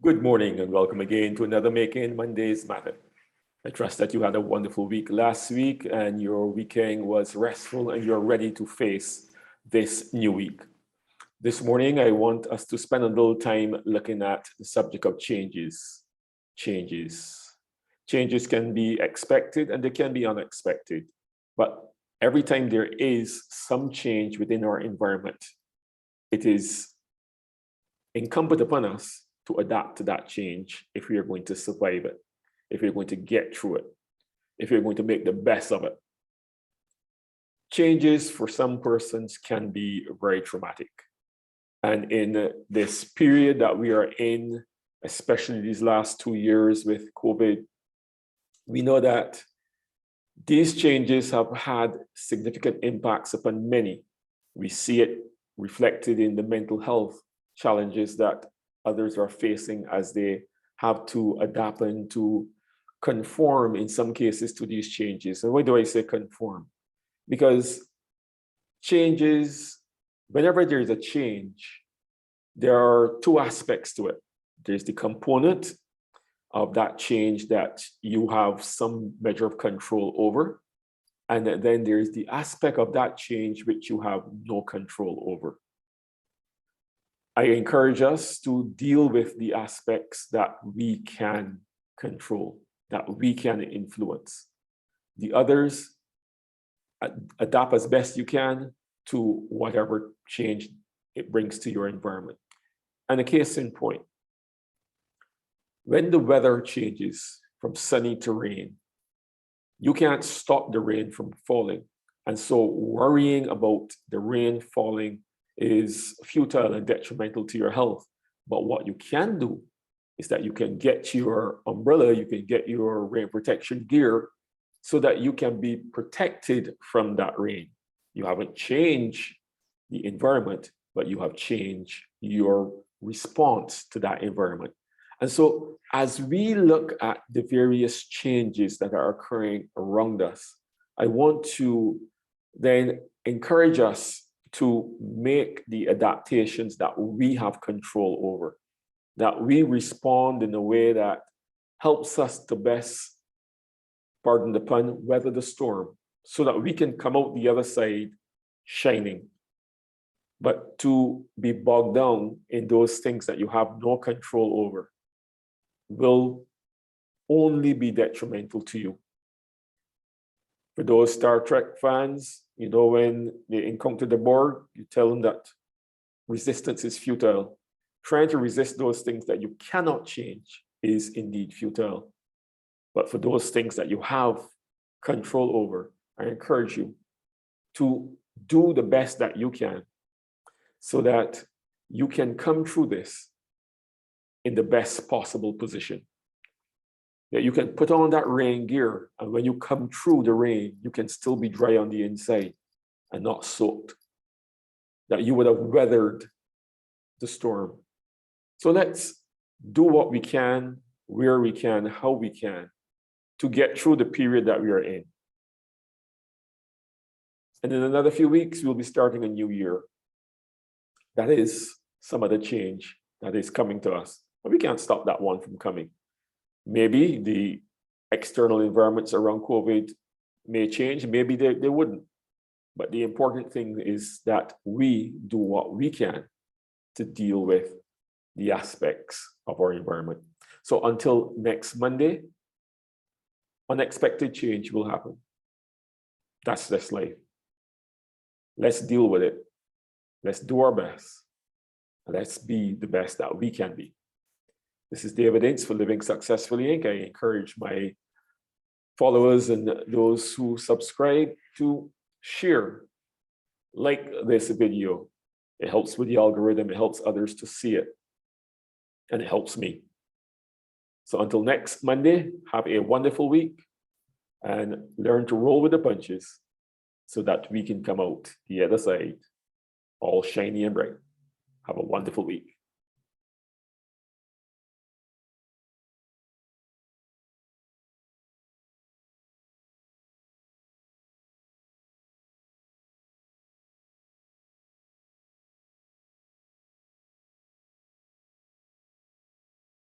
Good morning and welcome again to another Making Mondays Matter. I trust that you had a wonderful week last week and your weekend was restful and you're ready to face this new week. This morning, I want us to spend a little time looking at the subject of changes. Changes. Changes can be expected and they can be unexpected. But every time there is some change within our environment, it is incumbent upon us to adapt to that change if we are going to survive it, if we're going to get through it, if we're going to make the best of it. Changes for some persons can be very traumatic. And in this period that we are in, especially these last 2 years with COVID, we know that these changes have had significant impacts upon many. We see it reflected in the mental health challenges that others are facing as they have to adapt and to conform in some cases to these changes. And why do I say conform? Because changes, whenever there is a change, there are two aspects to it. There's the component of that change that you have some measure of control over. And then there's the aspect of that change which you have no control over. I encourage us to deal with the aspects that we can control, that we can influence. The others, adapt as best you can to whatever change it brings to your environment. And a case in point, when the weather changes from sunny to rain, you can't stop the rain from falling. And so worrying about the rain falling is futile and detrimental to your health. But what you can do is that you can get your umbrella, you can get your rain protection gear so that you can be protected from that rain. You haven't changed the environment, but you have changed your response to that environment. And so as we look at the various changes that are occurring around us, I want to then encourage us to make the adaptations that we have control over, that we respond in a way that helps us to best, pardon the pun, weather the storm, so that we can come out the other side shining. But to be bogged down in those things that you have no control over will only be detrimental to you. For those Star Trek fans, you know, when they encounter the Borg, you tell them that resistance is futile. Trying to resist those things that you cannot change is indeed futile. But for those things that you have control over, I encourage you to do the best that you can so that you can come through this in the best possible position. That you can put on that rain gear, and when you come through the rain, you can still be dry on the inside and not soaked. That you would have weathered the storm. So let's do what we can, where we can, how we can, to get through the period that we are in. And in another few weeks, we'll be starting a new year. That is some of the change that is coming to us. But we can't stop that one from coming. Maybe the external environments around COVID may change, maybe they wouldn't. But the important thing is that we do what we can to deal with the aspects of our environment. So until next Monday, unexpected change will happen. That's this life. Let's deal with it. Let's do our best. And let's be the best that we can be. This is David Ince for Living Successfully Inc. I encourage my followers and those who subscribe to share, like this video. It helps with the algorithm, it helps others to see it, and it helps me. So until next Monday, have a wonderful week and learn to roll with the punches so that we can come out the other side all shiny and bright. Have a wonderful week.